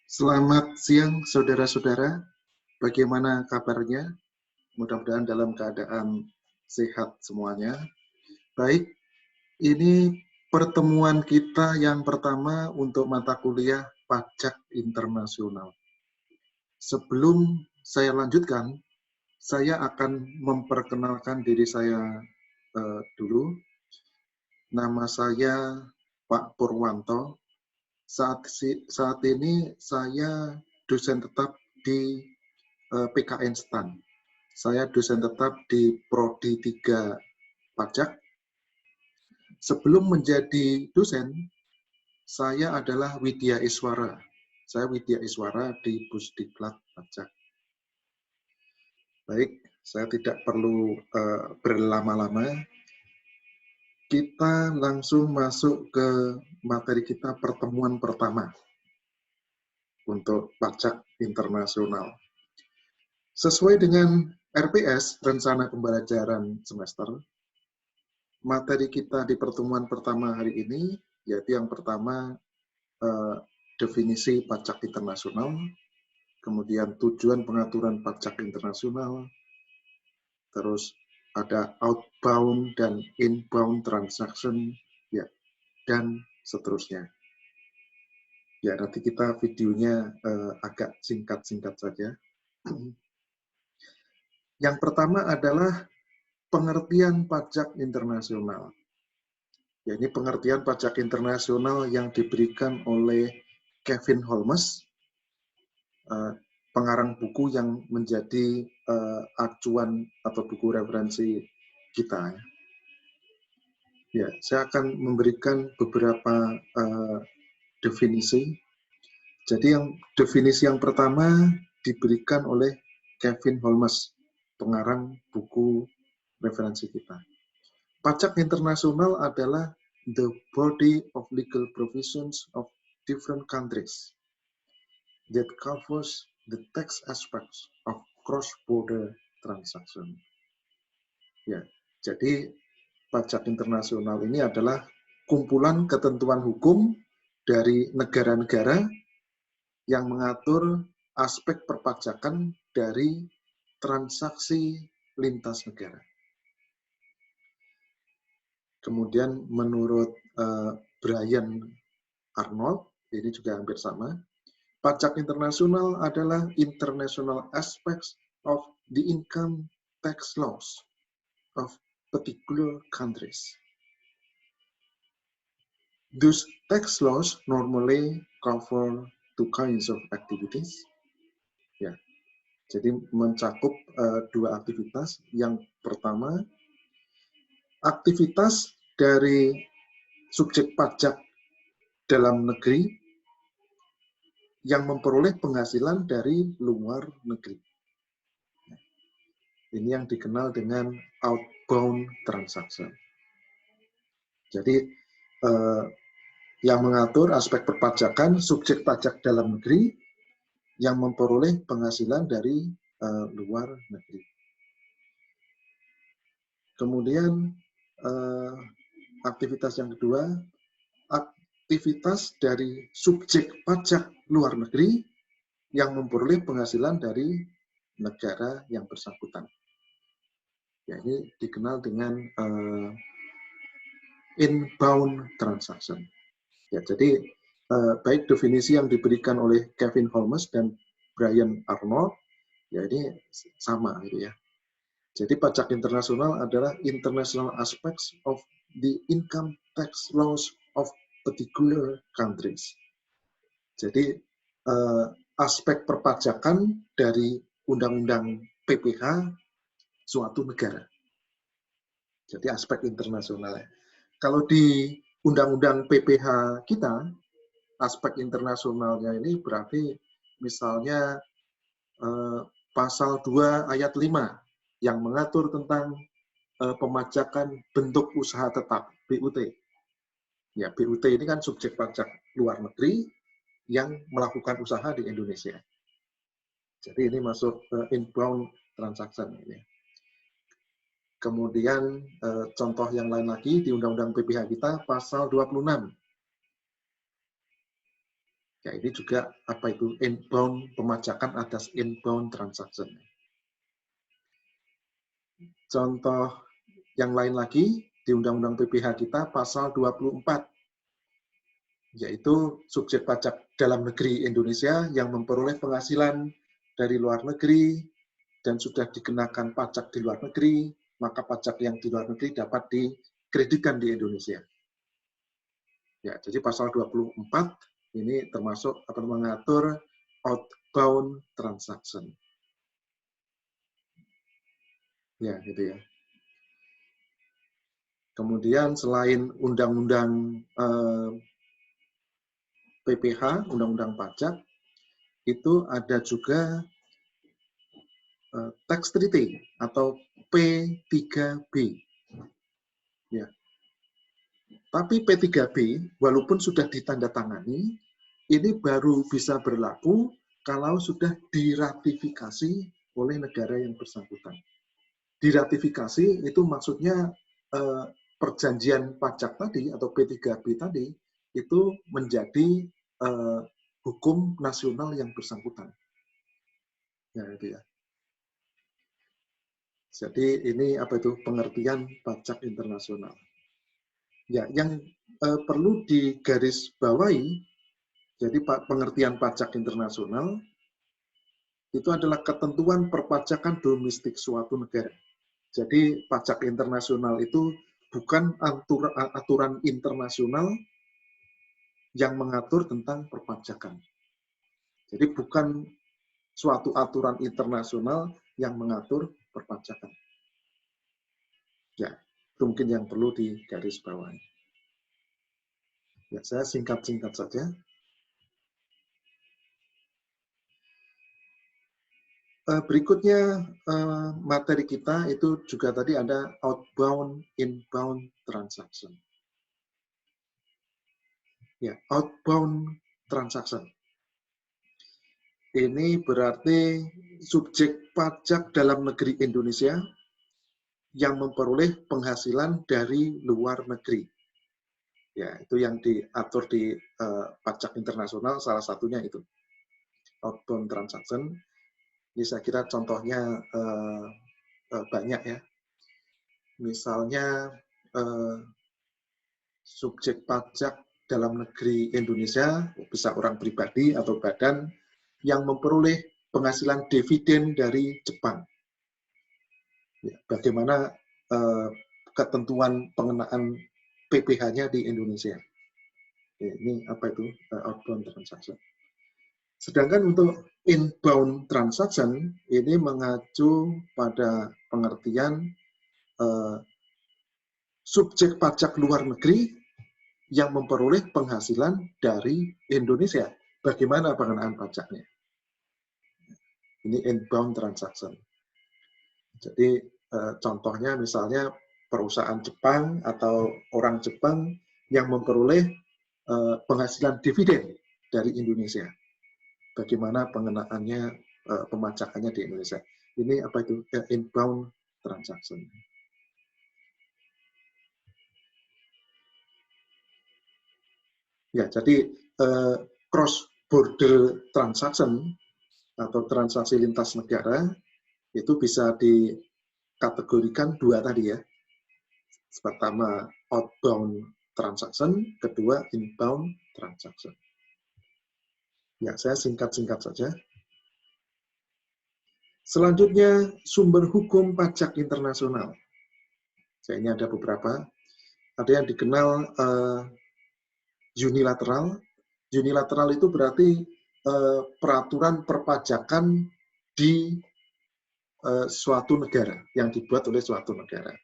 Selamat siang, saudara-saudara. Bagaimana kabarnya? Mudah-mudahan dalam keadaan sehat semuanya. Baik, ini pertemuan kita yang pertama untuk mata kuliah pajak internasional. Sebelum saya lanjutkan, saya akan memperkenalkan diri saya dulu. Nama saya Pak Purwanto. Saat ini saya dosen tetap di PKN STAN. Saya dosen tetap di Prodi 3 Pajak. Sebelum menjadi dosen, saya adalah Widya Iswara. Saya Widya Iswara di Pusdiklat Pajak. Baik, saya tidak perlu berlama-lama. Kita langsung masuk ke materi kita pertemuan pertama untuk pajak internasional. Sesuai dengan RPS, Rencana Pembelajaran Semester, materi kita di pertemuan pertama hari ini, yaitu yang pertama, definisi pajak internasional, kemudian tujuan pengaturan pajak internasional, terus ada outbound dan inbound transaction, ya, dan seterusnya. Ya, nanti kita videonya agak singkat-singkat saja. Yang pertama adalah pengertian pajak internasional. Ya, ini pengertian pajak internasional yang diberikan oleh Kevin Holmes, pengarang buku yang menjadi acuan atau buku referensi kita. Ya, saya akan memberikan beberapa definisi. Jadi definisi yang pertama diberikan oleh Kevin Holmes, pengarang buku referensi kita. Pajak internasional adalah the body of legal provisions of different countries that covers the tax aspects of cross-border transaction. Ya, jadi pajak internasional ini adalah kumpulan ketentuan hukum dari negara-negara yang mengatur aspek perpajakan dari transaksi lintas negara. Kemudian menurut Brian Arnold, ini juga hampir sama, pajak internasional adalah international aspects of the income tax laws of particular countries. Those tax laws normally cover two kinds of activities. Ya, jadi mencakup dua aktivitas. Yang pertama, aktivitas dari subjek pajak dalam negeri yang memperoleh penghasilan dari luar negeri. Ini yang dikenal dengan outbound transaction. Jadi yang mengatur aspek perpajakan subjek pajak dalam negeri yang memperoleh penghasilan dari luar negeri. Kemudian aktivitas yang kedua, aktivitas dari subjek pajak luar negeri yang memperoleh penghasilan dari negara yang bersangkutan. Ya, ini dikenal dengan inbound transaction. Ya, jadi baik definisi yang diberikan oleh Kevin Holmes dan Brian Arnold, ya ini sama gitu ya. Jadi pajak internasional adalah international aspects of the income tax laws of particular countries. Jadi aspek perpajakan dari undang-undang PPH suatu negara. Jadi aspek internasional. Kalau di undang-undang PPH kita, aspek internasionalnya ini berarti misalnya pasal 2 ayat 5 yang mengatur tentang pemajakan bentuk usaha tetap, BUT. Ya, BUT ini kan subjek pajak luar negeri yang melakukan usaha di Indonesia. Jadi ini masuk inbound transaction ini. Kemudian contoh yang lain lagi di Undang-Undang PPH kita pasal 26. Ya, ini juga apa itu inbound, pemajakan atas inbound transaction. Contoh yang lain lagi di Undang-Undang PPH kita pasal 24, yaitu subjek pajak dalam negeri Indonesia yang memperoleh penghasilan dari luar negeri dan sudah dikenakan pajak di luar negeri, maka pajak yang di luar negeri dapat dikreditkan di Indonesia. Ya, jadi pasal 24 ini termasuk apa, mengatur outbound transaction. Ya, gitu ya. Kemudian selain undang-undang PPH, undang-undang pajak, itu ada juga tax treaty atau P3B. Ya. Tapi P3B, walaupun sudah ditandatangani, ini baru bisa berlaku kalau sudah diratifikasi oleh negara yang bersangkutan. Diratifikasi itu maksudnya perjanjian pajak tadi atau P3B tadi itu menjadi hukum nasional yang bersangkutan. Ya, itu ya. Jadi ini apa itu pengertian pajak internasional. Ya, yang perlu digarisbawahi, jadi pengertian pajak internasional itu adalah ketentuan perpajakan domestik suatu negara. Jadi pajak internasional itu bukan aturan internasional yang mengatur tentang perpajakan. Jadi bukan suatu aturan internasional yang mengatur perpajakan. Ya, itu mungkin yang perlu digarisbawahi. Ya, saya singkat-singkat saja. Berikutnya materi kita itu juga tadi ada outbound, inbound transaction. Ya, outbound transaction. Ini berarti subjek pajak dalam negeri Indonesia yang memperoleh penghasilan dari luar negeri. Ya, itu yang diatur di pajak internasional, salah satunya itu outbound transaction. Ini saya kira contohnya banyak ya. Misalnya subjek pajak dalam negeri Indonesia, bisa orang pribadi atau badan yang memperoleh penghasilan dividen dari Jepang. Ya, bagaimana ketentuan pengenaan PPH-nya di Indonesia. Ya, ini apa itu outbound transaction. Sedangkan untuk inbound transaction ini mengacu pada pengertian subjek pajak luar negeri yang memperoleh penghasilan dari Indonesia. Bagaimana pengenaan pajaknya? Ini inbound transaction. Jadi contohnya misalnya perusahaan Jepang atau orang Jepang yang memperoleh penghasilan dividen dari Indonesia. Bagaimana pengenaannya, pemajakannya di Indonesia. Ini apa itu? Inbound transaction. Ya, jadi cross border transaction atau transaksi lintas negara itu bisa dikategorikan dua tadi ya. Pertama outbound transaction, kedua inbound transaction. Ya, saya singkat-singkat saja. Selanjutnya, sumber hukum pajak internasional. Ini ada beberapa. Ada yang dikenal unilateral. Unilateral itu berarti peraturan perpajakan di suatu negara, yang dibuat oleh suatu negara.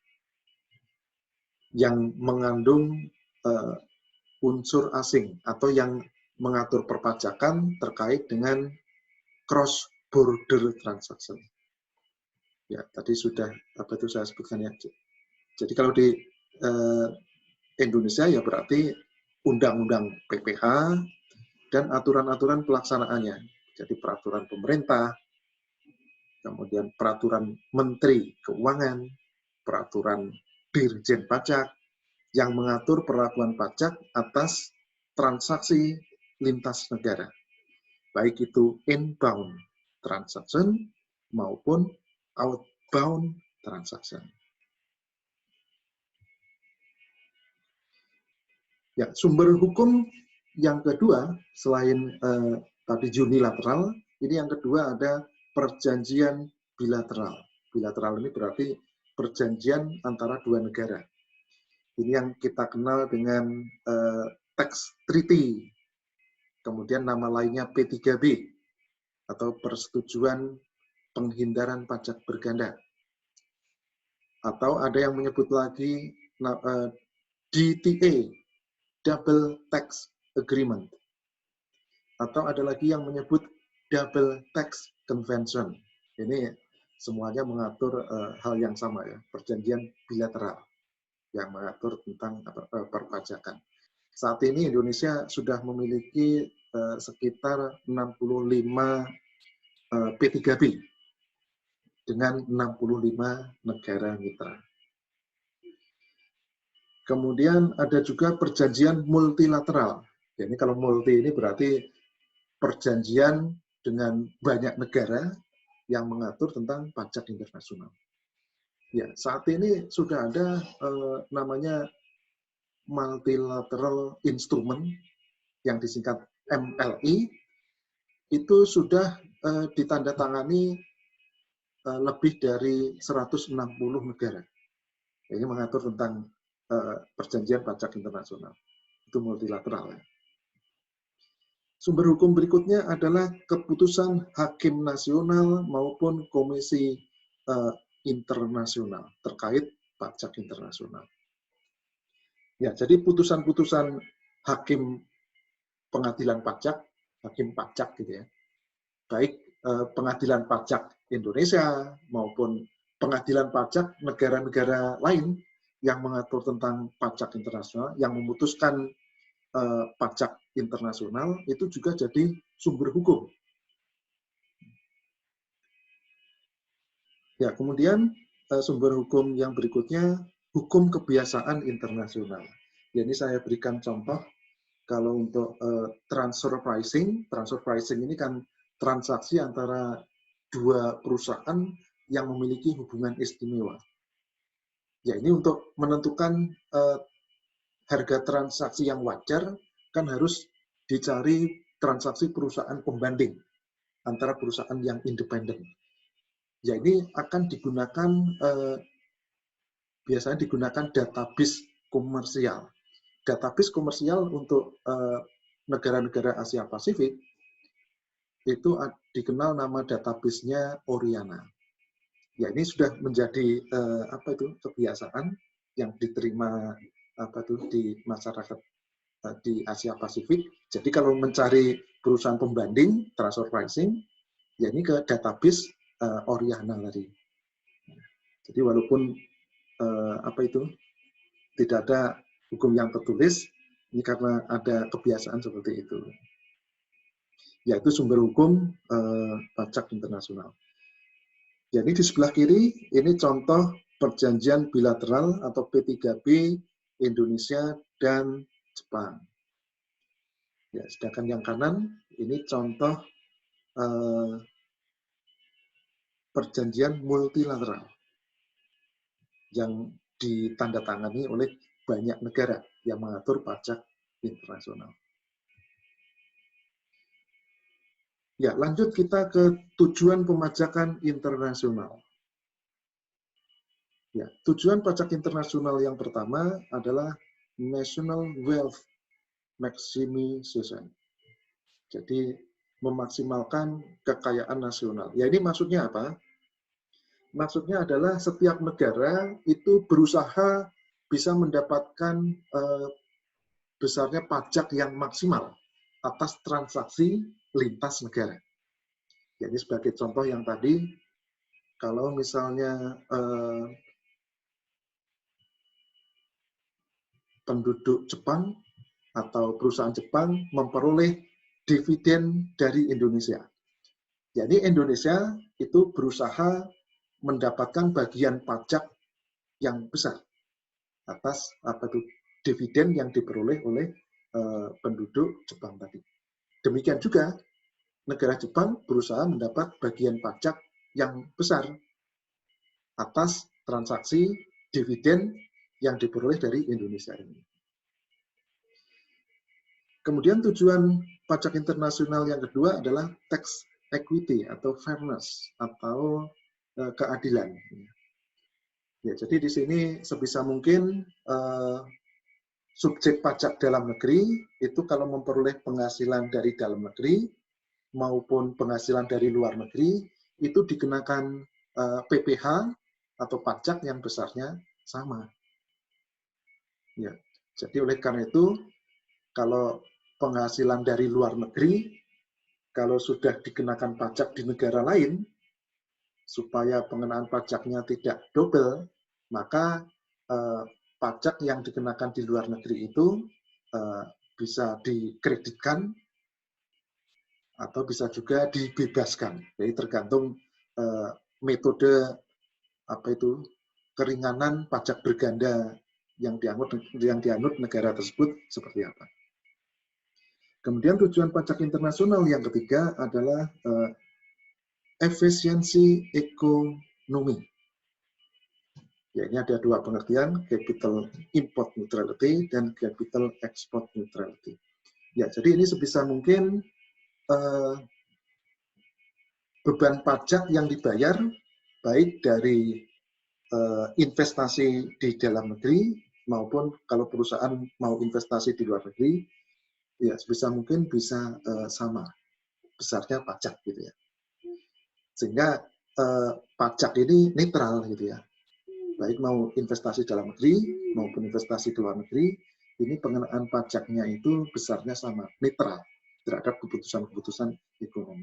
Yang mengandung unsur asing, atau yang mengatur perpajakan terkait dengan cross border transaction. Ya, tadi sudah apa itu saya sebutkan ya. Jadi kalau di Indonesia ya berarti undang-undang PPH dan aturan-aturan pelaksanaannya. Jadi peraturan pemerintah, kemudian peraturan Menteri Keuangan, peraturan Dirjen Pajak yang mengatur perlakuan pajak atas transaksi lintas negara. baik itu inbound transaction maupun outbound transaction. Ya, sumber hukum yang kedua selain tadi unilateral, ini yang kedua ada perjanjian bilateral. Bilateral ini berarti perjanjian antara dua negara. Ini yang kita kenal dengan tax treaty, kemudian nama lainnya P3B atau persetujuan penghindaran pajak berganda. Atau ada yang menyebut lagi DTA, Double Tax Agreement. Atau ada lagi yang menyebut Double Tax Convention. Ini semuanya mengatur hal yang sama ya, perjanjian bilateral yang mengatur tentang perpajakan. Saat ini Indonesia sudah memiliki sekitar 65 P3B dengan 65 negara mitra. Kemudian ada juga perjanjian multilateral. Jadi kalau multi ini berarti perjanjian dengan banyak negara yang mengatur tentang pajak internasional. Ya, saat ini sudah ada namanya multilateral instrument yang disingkat MLI, itu sudah ditandatangani lebih dari 160 negara. Ini mengatur tentang perjanjian pajak internasional. Itu multilateral. Sumber hukum berikutnya adalah keputusan hakim nasional maupun komisi internasional terkait pajak internasional. Ya, jadi putusan-putusan hakim pengadilan pajak, hakim pajak gitu ya, baik pengadilan pajak Indonesia maupun pengadilan pajak negara-negara lain yang mengatur tentang pajak internasional, yang memutuskan pajak internasional, itu juga jadi sumber hukum. Ya, kemudian sumber hukum yang berikutnya, hukum kebiasaan internasional. Jadi saya berikan contoh, kalau untuk transfer pricing ini kan transaksi antara dua perusahaan yang memiliki hubungan istimewa. Ya, ini untuk menentukan harga transaksi yang wajar, kan harus dicari transaksi perusahaan pembanding antara perusahaan yang independen. Ya, ini akan digunakan, biasanya digunakan database komersial. Database komersial untuk negara-negara Asia Pasifik itu dikenal nama database-nya Oriana. Ya, ini sudah menjadi kebiasaan yang diterima di masyarakat di Asia Pasifik. Jadi kalau mencari perusahaan pembanding transfer pricing, ya ini ke database Oriana tadi. Jadi walaupun tidak ada hukum yang tertulis, ini karena ada kebiasaan seperti itu. Yaitu sumber hukum pajak internasional. Jadi di sebelah kiri ini contoh perjanjian bilateral atau P3B Indonesia dan Jepang. Ya, sedangkan yang kanan ini contoh perjanjian multilateral yang ditandatangani oleh banyak negara yang mengatur pajak internasional. Ya, lanjut kita ke tujuan pemajakan internasional. Ya, tujuan pajak internasional yang pertama adalah national wealth maximization. Jadi memaksimalkan kekayaan nasional. Ya, ini maksudnya apa? Maksudnya adalah setiap negara itu berusaha bisa mendapatkan besarnya pajak yang maksimal atas transaksi lintas negara. Jadi sebagai contoh yang tadi, kalau misalnya penduduk Jepang atau perusahaan Jepang memperoleh dividen dari Indonesia. Jadi Indonesia itu berusaha mendapatkan bagian pajak yang besar atas dividen yang diperoleh oleh penduduk Jepang tadi. Demikian juga negara Jepang berusaha mendapat bagian pajak yang besar atas transaksi dividen yang diperoleh dari Indonesia ini. Kemudian tujuan pajak internasional yang kedua adalah tax equity atau fairness atau keadilan. Ya, jadi di sini sebisa mungkin subjek pajak dalam negeri itu kalau memperoleh penghasilan dari dalam negeri maupun penghasilan dari luar negeri itu dikenakan PPh atau pajak yang besarnya sama. Ya, jadi oleh karena itu kalau penghasilan dari luar negeri kalau sudah dikenakan pajak di negara lain supaya pengenaan pajaknya tidak double, maka pajak yang dikenakan di luar negeri itu bisa dikreditkan atau bisa juga dibebaskan. Jadi tergantung metode keringanan pajak berganda yang dianut negara tersebut seperti apa. Kemudian tujuan pajak internasional yang ketiga adalah efisiensi ekonomi. Ya, ini ada dua pengertian, capital import neutrality dan capital export neutrality. Ya, jadi ini sebisa mungkin beban pajak yang dibayar baik dari investasi di dalam negeri maupun kalau perusahaan mau investasi di luar negeri, ya sebisa mungkin bisa sama besarnya pajak gitu ya. Sehingga pajak ini netral gitu ya. Baik mau investasi dalam negeri maupun investasi di luar negeri, ini pengenaan pajaknya itu besarnya sama, netral terhadap keputusan-keputusan ekonomi.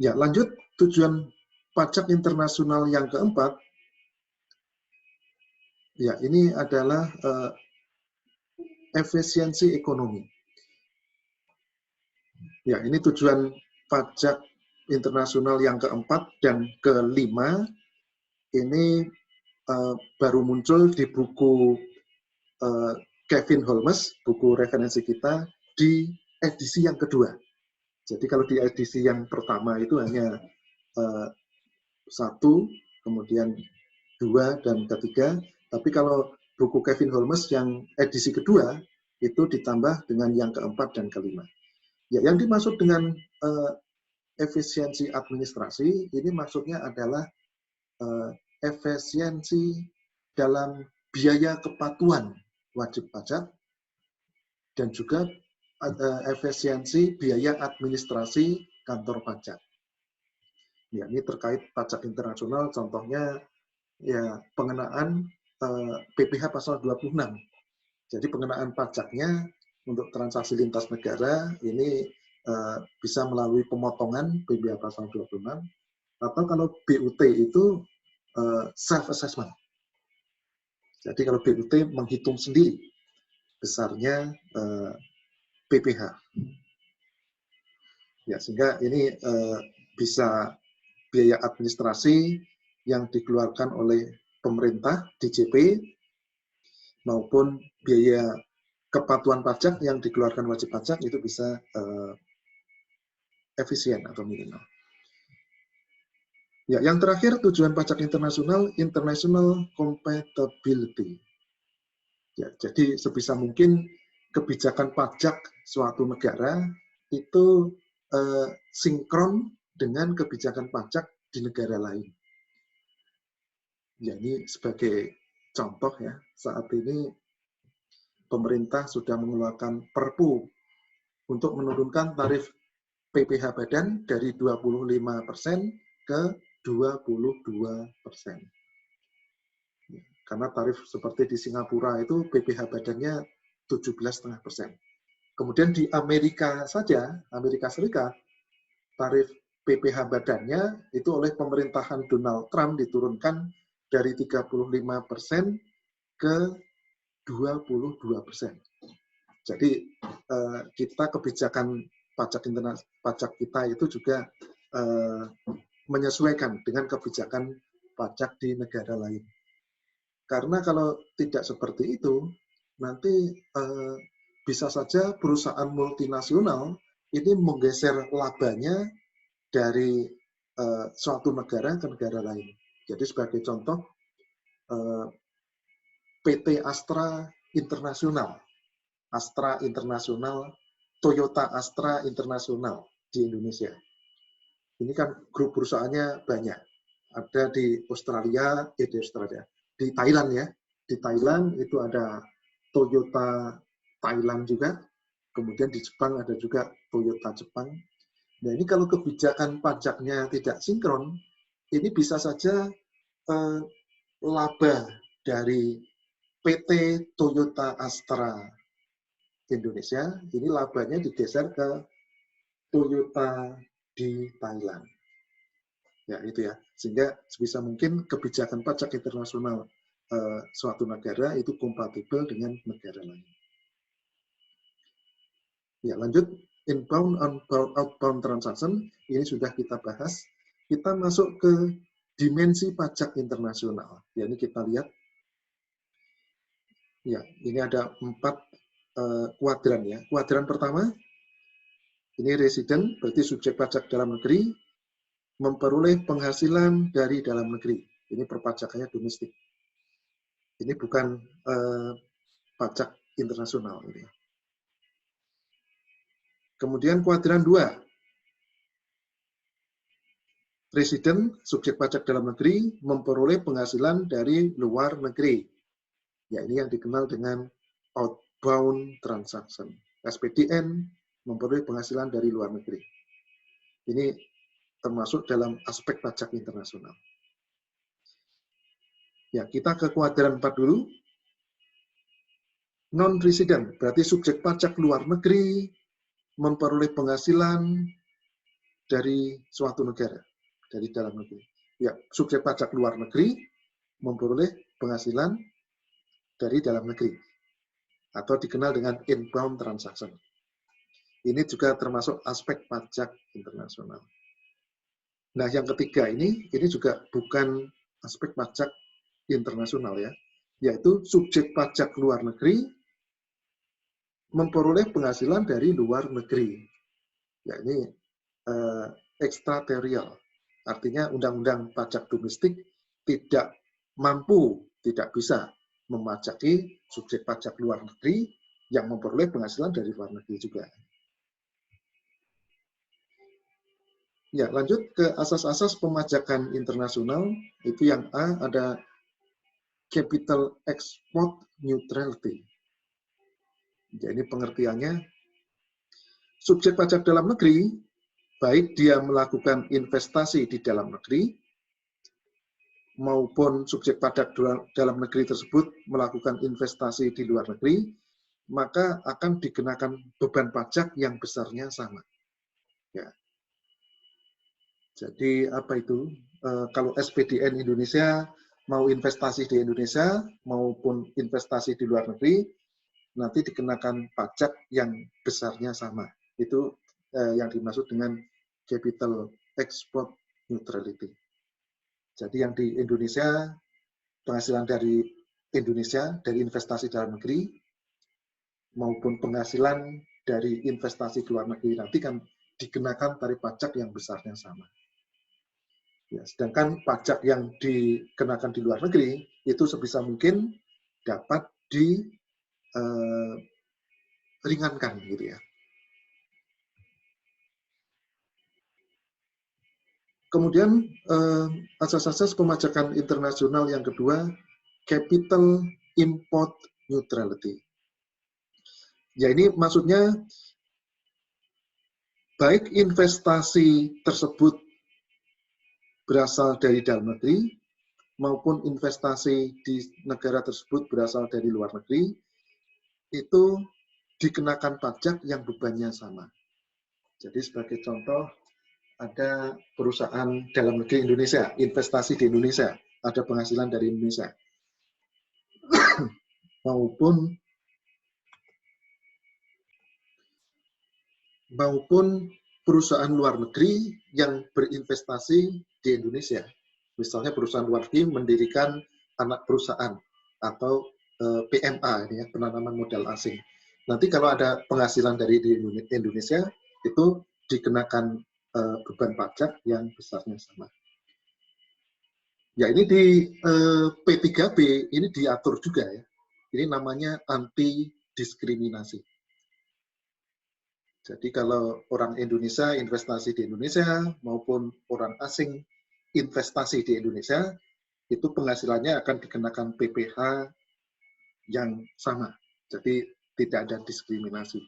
Ya, lanjut tujuan pajak internasional yang keempat, ya ini adalah efisiensi ekonomi. Ya, ini tujuan pajak internasional yang keempat dan kelima, ini baru muncul di buku Kevin Holmes, buku referensi kita, di edisi yang kedua. Jadi kalau di edisi yang pertama itu hanya 1, kemudian 2, dan ketiga. Tapi kalau buku Kevin Holmes yang edisi kedua, itu ditambah dengan yang keempat dan kelima. Ya, yang dimaksud dengan efisiensi administrasi, ini maksudnya adalah efisiensi dalam biaya kepatuhan wajib pajak dan juga efisiensi biaya administrasi kantor pajak. Ya, ini terkait pajak internasional, contohnya ya pengenaan PPh pasal 26. Jadi pengenaan pajaknya untuk transaksi lintas negara ini bisa melalui pemotongan PPh pasal 26, atau kalau BUT itu self-assessment. Jadi kalau BUT menghitung sendiri besarnya PPh. Ya, sehingga ini bisa biaya administrasi yang dikeluarkan oleh pemerintah DJP maupun biaya kepatuhan pajak yang dikeluarkan wajib pajak itu bisa efisien atau minimal. Ya, yang terakhir tujuan pajak internasional, international compatibility. Ya, jadi sebisa mungkin kebijakan pajak suatu negara itu sinkron dengan kebijakan pajak di negara lain. Ya, ini sebagai contoh ya, saat ini pemerintah sudah mengeluarkan Perpu untuk menurunkan tarif PPh badan dari 25% ke 22%. Karena tarif seperti di Singapura itu PPh badannya 17,5%. Kemudian di Amerika saja, Amerika Serikat, tarif PPh badannya itu oleh pemerintahan Donald Trump diturunkan dari 35% ke 22%. Jadi kita kebijakan pajak kita itu juga menyesuaikan dengan kebijakan pajak di negara lain. Karena kalau tidak seperti itu, nanti bisa saja perusahaan multinasional ini menggeser labanya dari suatu negara ke negara lain. Jadi sebagai contoh, PT Astra Internasional, Toyota Astra Internasional di Indonesia. Ini kan grup perusahaannya banyak. Ada di di Thailand ya. Di Thailand itu ada Toyota Thailand juga. Kemudian di Jepang ada juga Toyota Jepang. Nah ini kalau kebijakan pajaknya tidak sinkron, ini bisa saja laba dari PT Toyota Astra Indonesia, ini labanya digeser ke Toyota di Thailand. Ya, itu ya. Sehingga sebisa mungkin kebijakan pajak internasional suatu negara itu kompatibel dengan negara lain. Ya, lanjut. Inbound, outbound transaction, ini sudah kita bahas. Kita masuk ke dimensi pajak internasional. Ya, ini kita lihat. Ya, ini ada 4 kuadran ya. Kuadran pertama, ini resident, berarti subjek pajak dalam negeri, memperoleh penghasilan dari dalam negeri. Ini perpajakannya domestik. Ini bukan pajak internasional. Ini. Kemudian kuadran 2. Resident, subjek pajak dalam negeri, memperoleh penghasilan dari luar negeri. Ya, ini yang dikenal dengan outbound transaction. SPDN memperoleh penghasilan dari luar negeri. Ini termasuk dalam aspek pajak internasional. Ya, kita ke kuadran 4 dulu. Non-resident, berarti subjek pajak luar negeri memperoleh penghasilan dari suatu negara, dari dalam negeri. Ya, subjek pajak luar negeri memperoleh penghasilan dari dalam negeri, atau dikenal dengan inbound transaction. Ini juga termasuk aspek pajak internasional. Nah, yang ketiga ini juga bukan aspek pajak internasional ya, yaitu subjek pajak luar negeri memperoleh penghasilan dari luar negeri. Ya, ini ekstraterial. Artinya undang-undang pajak domestik tidak mampu, tidak bisa memajaki subjek pajak luar negeri yang memperoleh penghasilan dari luar negeri juga. Ya, lanjut ke asas-asas pemajakan internasional. Itu yang A, ada capital export neutrality. Jadi pengertiannya, subjek pajak dalam negeri, baik dia melakukan investasi di dalam negeri, maupun subjek pajak dalam negeri tersebut melakukan investasi di luar negeri, maka akan dikenakan beban pajak yang besarnya sama. Ya. Jadi apa itu? Kalau SPDN Indonesia mau investasi di Indonesia maupun investasi di luar negeri, nanti dikenakan pajak yang besarnya sama. Itu yang dimaksud dengan capital export neutrality. Jadi yang di Indonesia, penghasilan dari Indonesia, dari investasi dalam negeri, maupun penghasilan dari investasi di luar negeri, nanti kan dikenakan tarif pajak yang besarnya sama. Ya, sedangkan pajak yang dikenakan di luar negeri, itu sebisa mungkin dapat diringankan gitu ya. Kemudian asas-asas pemajakan internasional yang kedua, capital import neutrality. Ya ini maksudnya baik investasi tersebut berasal dari dalam negeri maupun investasi di negara tersebut berasal dari luar negeri, itu dikenakan pajak yang bebannya sama. Jadi sebagai contoh, ada perusahaan dalam negeri Indonesia, investasi di Indonesia, ada penghasilan dari Indonesia. maupun perusahaan luar negeri yang berinvestasi di Indonesia. Misalnya perusahaan luar negeri mendirikan anak perusahaan atau PMA, ini ya, penanaman modal asing. Nanti kalau ada penghasilan dari di Indonesia, itu dikenakan beban pajak yang besarnya sama. Ya ini di P3B ini diatur juga ya. Ini namanya anti diskriminasi. Jadi kalau orang Indonesia investasi di Indonesia maupun orang asing investasi di Indonesia, itu penghasilannya akan dikenakan PPh yang sama. Jadi tidak ada diskriminasi.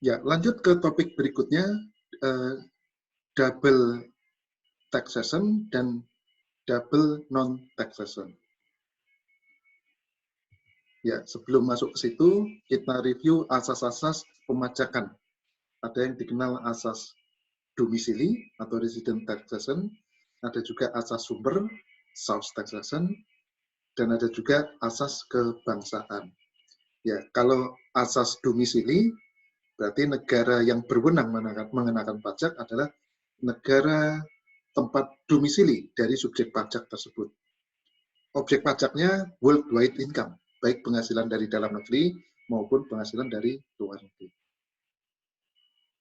Ya, lanjut ke topik berikutnya, double taxation dan double non-taxation. Ya, sebelum masuk ke situ, kita review asas-asas pemajakan. Ada yang dikenal asas domisili atau resident taxation, ada juga asas sumber, source taxation, dan ada juga asas kebangsaan. Ya, kalau asas domisili, berarti negara yang berwenang mengenakan pajak adalah negara tempat domisili dari subjek pajak tersebut. Objek pajaknya worldwide income, baik penghasilan dari dalam negeri maupun penghasilan dari luar negeri.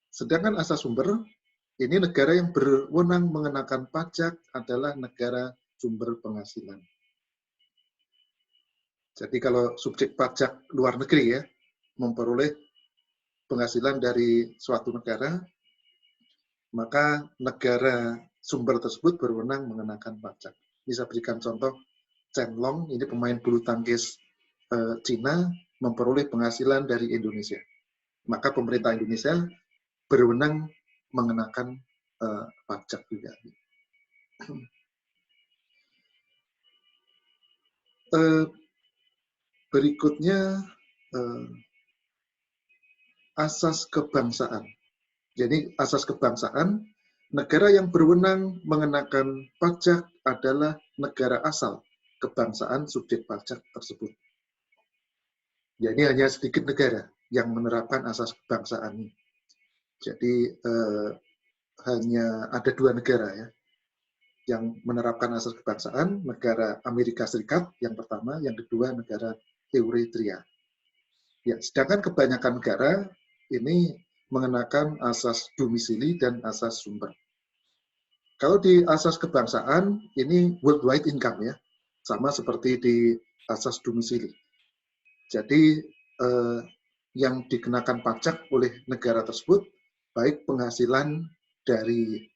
Sedangkan asas sumber, ini negara yang berwenang mengenakan pajak adalah negara sumber penghasilan. Jadi kalau subjek pajak luar negeri ya, memperoleh penghasilan dari suatu negara, maka negara sumber tersebut berwenang mengenakan pajak. Bisa berikan contoh, Chen Long, ini pemain bulu tangkis Cina, memperoleh penghasilan dari Indonesia. Maka pemerintah Indonesia berwenang mengenakan pajak juga. Berikutnya, asas kebangsaan. Jadi asas kebangsaan, negara yang berwenang mengenakan pajak adalah negara asal kebangsaan subjek pajak tersebut. Ya, ini hanya sedikit negara yang menerapkan asas kebangsaan ini. Jadi hanya ada 2 negara ya yang menerapkan asas kebangsaan, negara Amerika Serikat yang pertama, yang kedua negara Eritrea. Ya, sedangkan kebanyakan negara ini mengenakan asas domisili dan asas sumber. Kalau di asas kebangsaan, ini worldwide income ya, sama seperti di asas domisili. Jadi yang dikenakan pajak oleh negara tersebut, baik penghasilan dari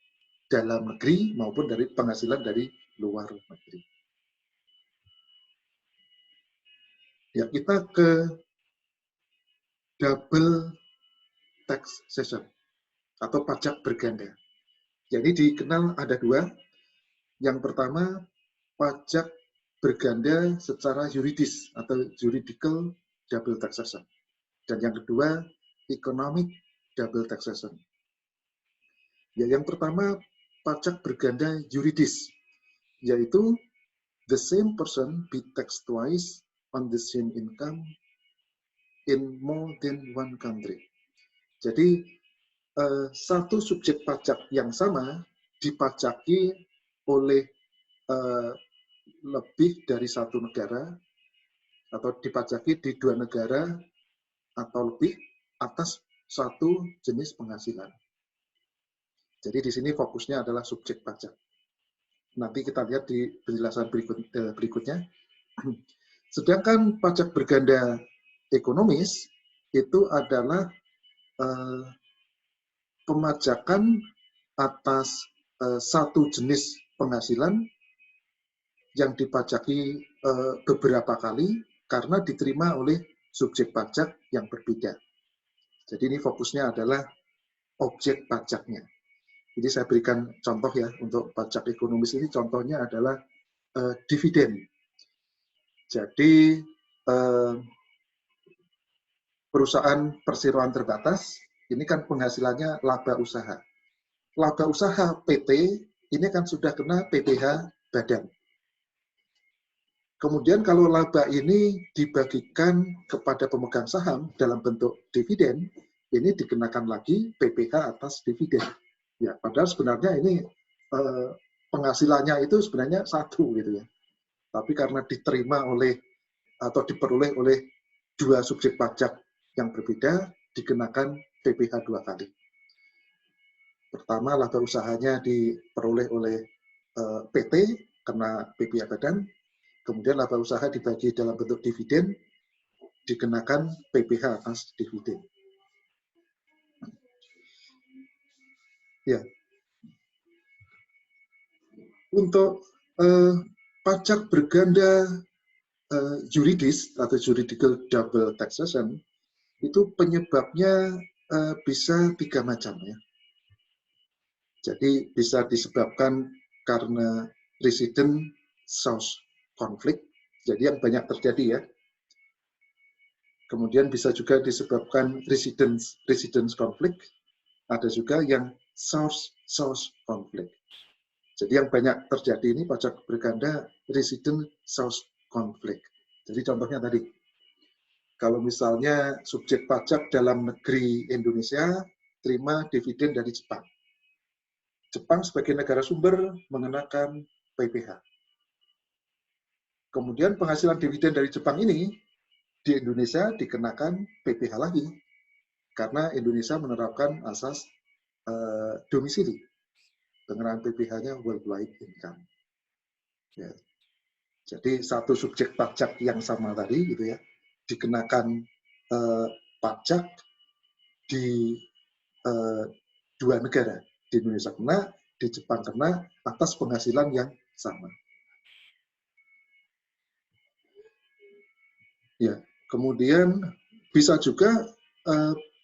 dalam negeri maupun dari penghasilan dari luar negeri. Ya, kita ke double taxation atau pajak berganda. Jadi dikenal ada 2. Yang pertama, pajak berganda secara yuridis atau juridical double taxation. Dan yang kedua, economic double taxation. Ya, yang pertama, pajak berganda yuridis, yaitu the same person be taxed twice on the same income in more than one country. Jadi, satu subjek pajak yang sama dipajaki oleh lebih dari satu negara atau dipajaki di 2 negara atau lebih atas satu jenis penghasilan. Jadi di sini fokusnya adalah subjek pajak. Nanti kita lihat di penjelasan berikutnya. Sedangkan pajak berganda ekonomis itu adalah pemajakan atas satu jenis penghasilan yang dipajaki beberapa kali karena diterima oleh subjek pajak yang berbeda. Jadi ini fokusnya adalah objek pajaknya. Jadi saya berikan contoh ya untuk pajak ekonomis ini, contohnya adalah dividen. Jadi perusahaan perseroan terbatas ini kan penghasilannya laba usaha. Laba usaha PT ini kan sudah kena PPh badan. Kemudian kalau laba ini dibagikan kepada pemegang saham dalam bentuk dividen, ini dikenakan lagi PPh atas dividen. Ya, padahal sebenarnya ini penghasilannya itu sebenarnya satu gitu ya. Tapi karena diterima oleh atau diperoleh oleh dua subjek pajak yang berbeda dikenakan PPh 2 kali. Pertama, laba usahanya diperoleh oleh PT kena PPh badan, kemudian laba usaha dibagi dalam bentuk dividen dikenakan PPh atas dividen. Ya, untuk pajak berganda yuridis atau juridical double taxation itu penyebabnya bisa 3 macam ya. Jadi bisa disebabkan karena resident source conflict, jadi yang banyak terjadi ya. Kemudian bisa juga disebabkan residence conflict, ada juga yang source conflict. Jadi yang banyak terjadi ini pajak berganda resident source conflict. Jadi contohnya tadi, kalau misalnya subjek pajak dalam negeri Indonesia terima dividen dari Jepang. Jepang sebagai negara sumber mengenakan PPh. Kemudian penghasilan dividen dari Jepang ini di Indonesia dikenakan PPh lagi, karena Indonesia menerapkan asas domisili. Pengenaan PPh-nya worldwide income. Ya. Jadi satu subjek pajak yang sama tadi, gitu ya, dikenakan pajak di dua negara. Di Indonesia kena, di Jepang kena, atas penghasilan yang sama. Ya, kemudian bisa juga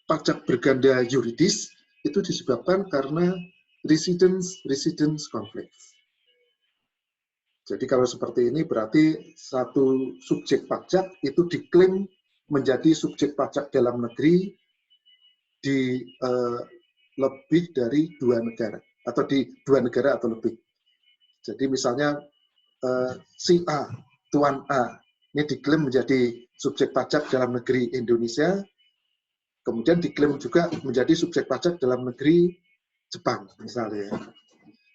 pajak berganda yuridis itu disebabkan karena residence conflict. Jadi kalau seperti ini berarti satu subjek pajak itu diklaim menjadi subjek pajak dalam negeri di lebih dari 2 negara atau di 2 negara atau lebih. Jadi misalnya si A, Tuan A, ini diklaim menjadi subjek pajak dalam negeri Indonesia, kemudian diklaim juga menjadi subjek pajak dalam negeri Jepang misalnya.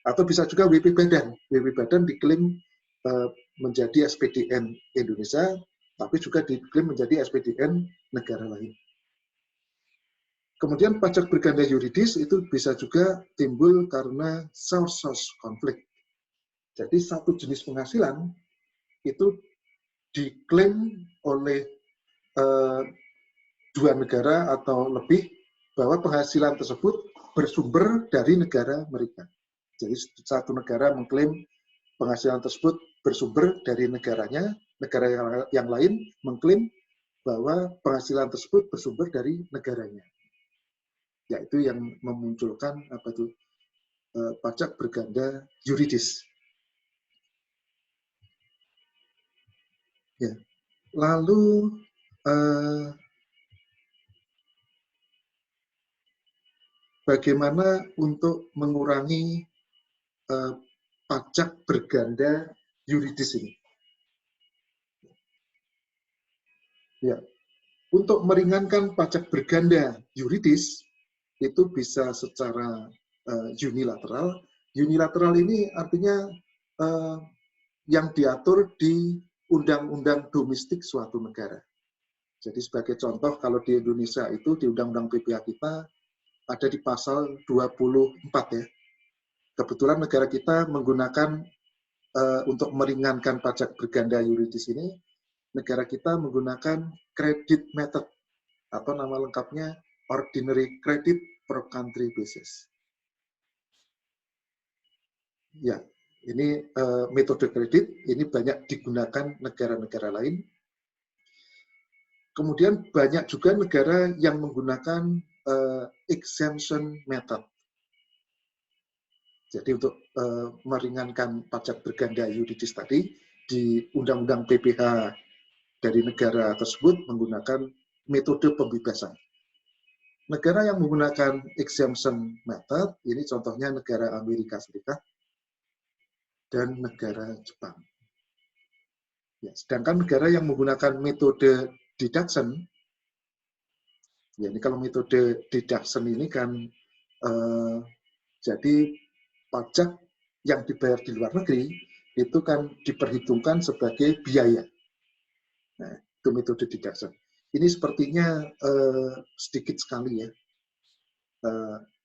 Atau bisa juga WP Badan. WP Badan diklaim menjadi SPDN Indonesia, tapi juga diklaim menjadi SPDN negara lain. Kemudian pajak berganda yuridis itu bisa juga timbul karena source conflict. Jadi satu jenis penghasilan itu diklaim oleh 2 negara atau lebih bahwa penghasilan tersebut bersumber dari negara mereka. Jadi satu negara mengklaim penghasilan tersebut bersumber dari negaranya, negara yang lain mengklaim bahwa penghasilan tersebut bersumber dari negaranya. Yaitu yang memunculkan apa itu pajak berganda yuridis. Ya. Lalu bagaimana untuk mengurangi pajak berganda yuridis ini? Ya, untuk meringankan pajak berganda yuridis itu bisa secara unilateral. Unilateral ini artinya yang diatur di undang-undang domestik suatu negara. Jadi sebagai contoh, kalau di Indonesia itu di undang-undang PPh kita ada di pasal 24 ya. Kebetulan negara kita menggunakan untuk meringankan pajak berganda yuridis ini, negara kita menggunakan credit method atau nama lengkapnya ordinary credit per country basis. Ya, ini metode kredit ini banyak digunakan negara-negara lain. Kemudian banyak juga negara yang menggunakan exemption method. Jadi untuk meringankan pajak berganda yuridis tadi, di Undang-Undang PPh dari negara tersebut menggunakan metode pembebasan. Negara yang menggunakan exemption method, ini contohnya negara Amerika Serikat dan negara Jepang. Ya, sedangkan negara yang menggunakan metode deduction, ya ini kalau metode deduction ini kan jadi pajak yang dibayar di luar negeri itu kan diperhitungkan sebagai biaya. Nah, itu metode deduction. Ini sepertinya sedikit sekali ya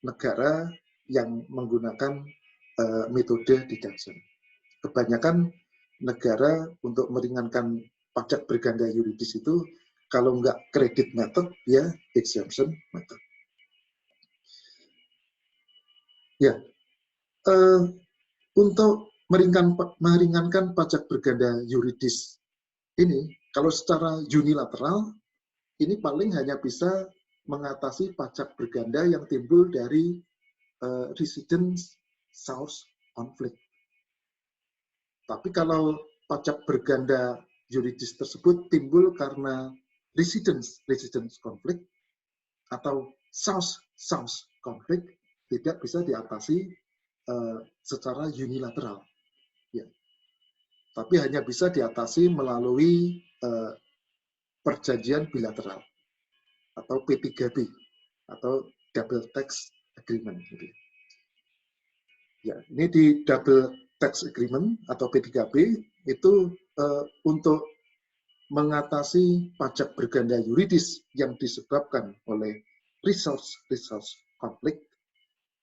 negara yang menggunakan metode deduction. Kebanyakan negara untuk meringankan pajak berganda yuridis itu kalau nggak credit method ya exemption method. Ya, untuk meringankan pajak berganda yuridis ini, kalau secara unilateral, ini paling hanya bisa mengatasi pajak berganda yang timbul dari residence source conflict. Tapi kalau pajak berganda yuridis tersebut timbul karena residence conflict atau source conflict, tidak bisa diatasi secara unilateral. Ya. Tapi hanya bisa diatasi melalui perjanjian bilateral atau P3B atau double tax agreement. Ya, ini di double tax agreement atau P3B itu untuk mengatasi pajak berganda yuridis yang disebabkan oleh resource conflict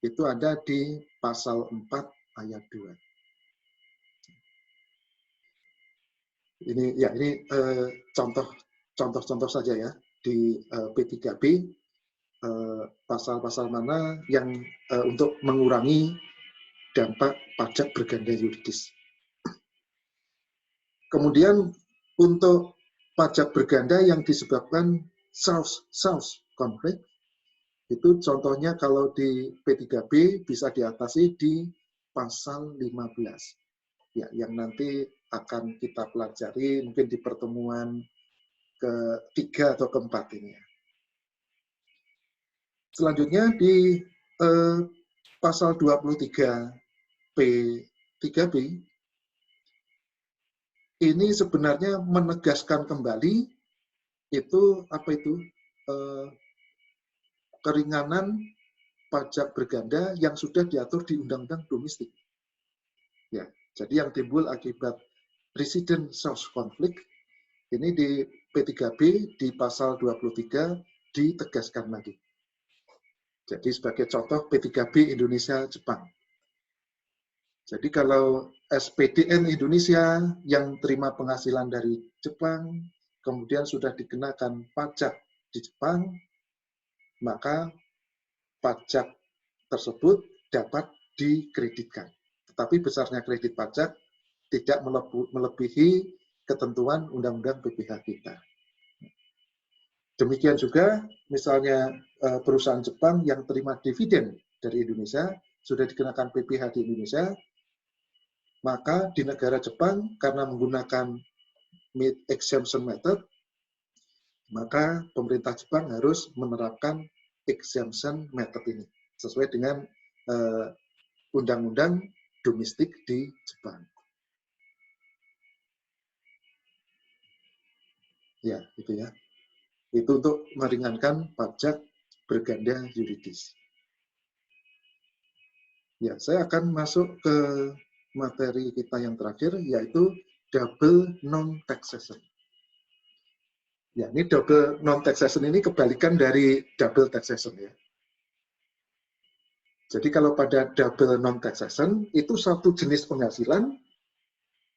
itu ada di pasal 4 ayat 2. Ini contoh saja ya di P3B pasal-pasal mana yang untuk mengurangi dampak pajak berganda yuridis. Kemudian untuk pajak berganda yang disebabkan source conflict, itu contohnya kalau di P3B bisa diatasi di pasal 15. Ya, yang nanti akan kita pelajari mungkin di pertemuan ketiga atau keempat ini. Selanjutnya di pasal 23 P3B ini sebenarnya menegaskan kembali itu keringanan pajak berganda yang sudah diatur di Undang-Undang Domestik. Ya, jadi yang timbul akibat resident source conflict ini di P3B di pasal 23 ditegaskan lagi. Jadi sebagai contoh P3B Indonesia Jepang. Jadi kalau SPDN Indonesia yang terima penghasilan dari Jepang, kemudian sudah dikenakan pajak di Jepang, maka pajak tersebut dapat dikreditkan. Tetapi besarnya kredit pajak tidak melebihi ketentuan Undang-Undang PPh kita. Demikian juga misalnya perusahaan Jepang yang terima dividen dari Indonesia, sudah dikenakan PPh di Indonesia, maka di negara Jepang karena menggunakan exemption method, maka pemerintah Jepang harus menerapkan exemption method ini sesuai dengan undang-undang domestik di Jepang. Ya, itu ya. Itu untuk meringankan pajak berganda yuridis. Ya, saya akan masuk ke materi kita yang terakhir, yaitu double non-taxation. Ya, ini double non-taxation ini kebalikan dari double taxation ya. Jadi kalau pada double non-taxation, itu satu jenis penghasilan,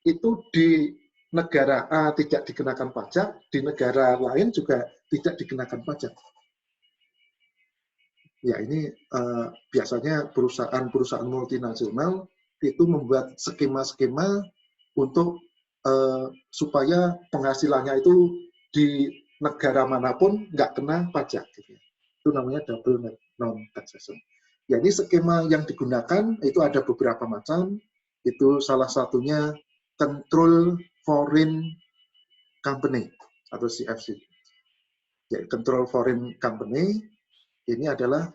itu di negara A tidak dikenakan pajak, di negara lain juga tidak dikenakan pajak. Ya, ini biasanya perusahaan-perusahaan multinasional itu membuat skema-skema untuk supaya penghasilannya itu di negara manapun nggak kena pajak. Gitu. Itu namanya double non-taxation. Ya, ini skema yang digunakan itu ada beberapa macam. Itu salah satunya Control Foreign Company atau CFC. Ya, Control Foreign Company ini adalah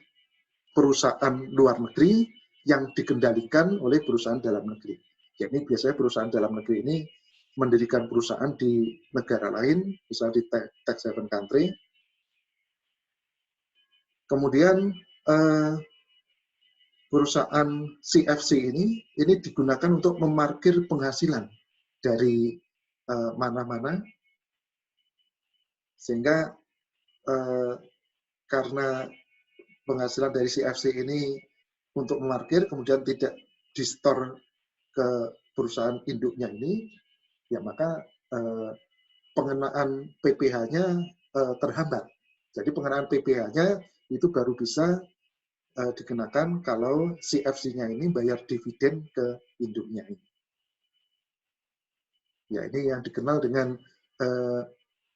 perusahaan luar negeri yang dikendalikan oleh perusahaan dalam negeri. Jadi biasanya perusahaan dalam negeri ini mendirikan perusahaan di negara lain, misalnya di tax haven country. Kemudian perusahaan CFC ini digunakan untuk memarkir penghasilan dari mana-mana Sehingga karena penghasilan dari CFC ini untuk memarkir kemudian tidak di-store ke perusahaan induknya ini, ya maka pengenaan PPh-nya terhambat. Jadi pengenaan PPh-nya itu baru bisa dikenakan kalau CFC-nya ini bayar dividen ke induknya ini. Ya, ini yang dikenal dengan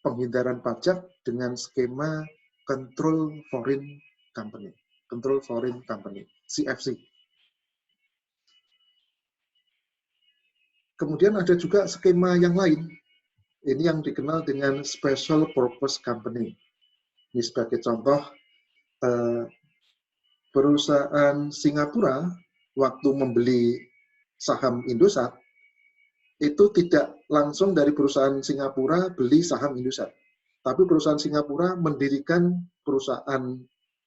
penghindaran pajak dengan skema Control Foreign Company. Control Foreign Company, CFC. Kemudian ada juga skema yang lain. Ini yang dikenal dengan Special Purpose Company. Ini sebagai contoh, perusahaan Singapura waktu membeli saham Indosat, itu tidak langsung dari perusahaan Singapura beli saham Indosat. Tapi perusahaan Singapura mendirikan perusahaan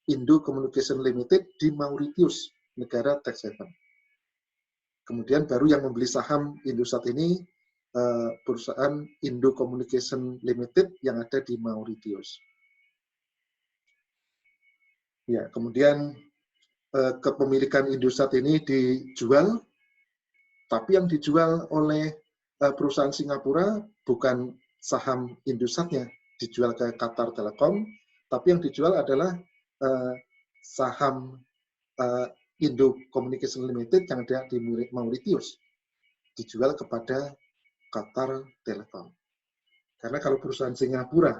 Indo Communication Limited di Mauritius, negara tax haven. Kemudian baru yang membeli saham Indosat ini perusahaan Indo Communication Limited yang ada di Mauritius. Ya, kemudian kepemilikan Indosat ini dijual, tapi yang dijual oleh perusahaan Singapura bukan saham Indosatnya, dijual ke Qatar Telecom, tapi yang dijual adalah saham Indo Communication Limited yang ada di Mauritius, dijual kepada Qatar Telecom. Karena kalau perusahaan Singapura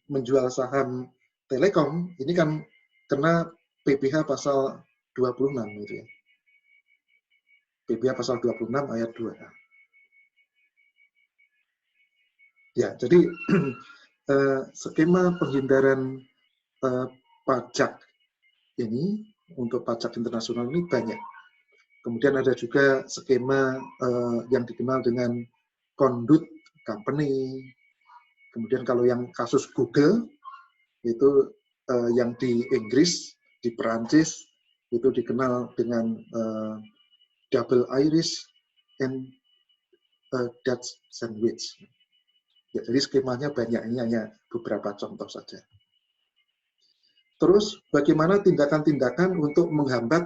menjual saham Telekom, ini kan kena PPh pasal 26 gitu ya. PPh pasal 26 ayat 2. Ya, jadi skema penghindaran pajak ini untuk pajak internasional ini banyak. Kemudian ada juga skema yang dikenal dengan conduit company. Kemudian kalau yang kasus Google itu yang di Inggris, di Perancis itu dikenal dengan double iris and Dutch sandwich. Ya, jadi skemanya banyak, ini hanya beberapa contoh saja. Terus bagaimana tindakan-tindakan untuk menghambat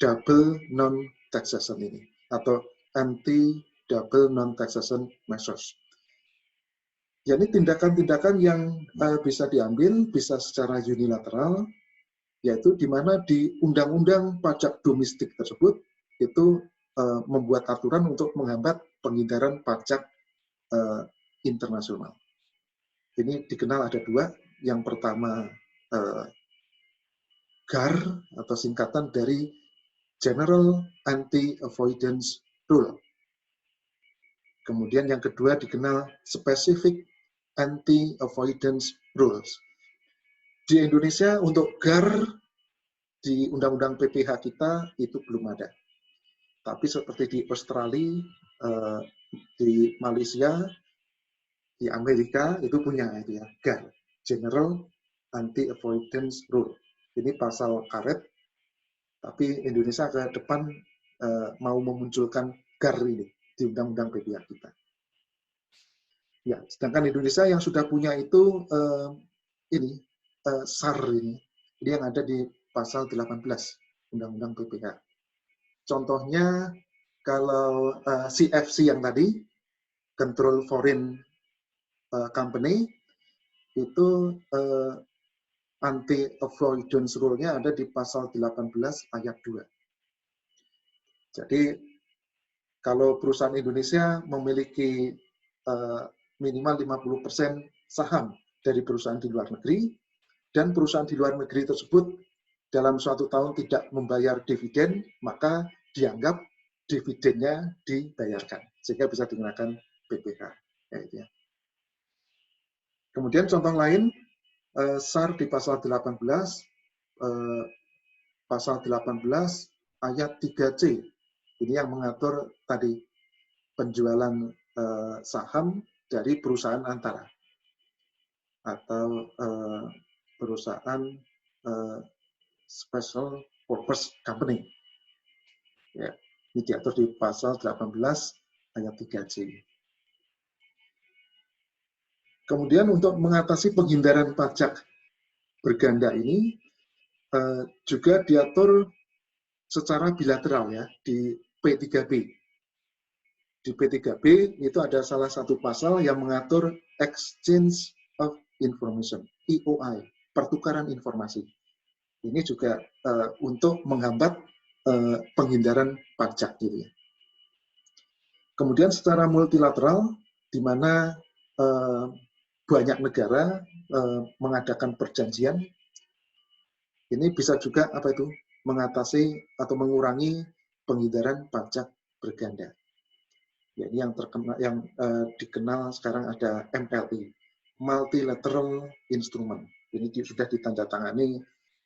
double non-taxation ini, atau anti-double non-taxation measures. Ya, ini tindakan-tindakan yang bisa diambil, bisa secara unilateral, yaitu di mana di undang-undang pajak domestik tersebut itu membuat aturan untuk menghambat penghindaran pajak internasional. Ini dikenal ada dua. Yang pertama GAR atau singkatan dari General Anti-Avoidance Rule. Kemudian yang kedua dikenal Specific Anti-Avoidance Rules. Di Indonesia untuk GAR di Undang-Undang PPh kita itu belum ada. Tapi seperti di Australia, di Malaysia, di Amerika itu punya itu ya, GAR, General Anti-Avoidance Rule. Ini pasal karet, tapi Indonesia ke depan mau memunculkan GAR ini di Undang-Undang PPh kita. Ya, sedangkan Indonesia yang sudah punya itu ini SAR ini yang ada di pasal 18 Undang-Undang PPh. Contohnya kalau CFC yang tadi, Control Foreign Company, itu anti-avoidance rule-nya ada di pasal 18 ayat 2. Jadi kalau perusahaan Indonesia memiliki minimal 50% saham dari perusahaan di luar negeri, dan perusahaan di luar negeri tersebut dalam suatu tahun tidak membayar dividen, maka dianggap dividennya dibayarkan, sehingga bisa dikenakan PPh. Ya. Kemudian contoh lain, SAR di pasal 18, pasal 18 ayat 3C. Ini yang mengatur tadi penjualan saham dari perusahaan antara atau perusahaan Special Purpose Company. Ya, ini diatur di pasal 18 ayat 3C. Kemudian untuk mengatasi penghindaran pajak berganda ini juga diatur secara bilateral ya di P3B. Di P3B itu ada salah satu pasal yang mengatur Exchange of Information, EOI, pertukaran informasi. Ini juga untuk menghambat penghindaran pajak gitu ya. Kemudian secara multilateral, di mana banyak negara mengadakan perjanjian, ini bisa juga mengatasi atau mengurangi penghindaran pajak berganda. Ya, ini yang terkenal, yang dikenal sekarang ada MLI, Multilateral Instrument. Ini sudah ditandatangani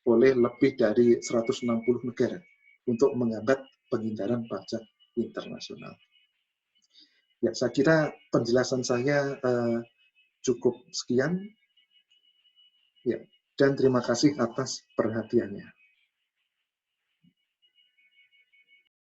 oleh lebih dari 160 negara untuk menghambat penghindaran pajak internasional. Ya, saya kira penjelasan saya cukup sekian. Ya, dan terima kasih atas perhatiannya.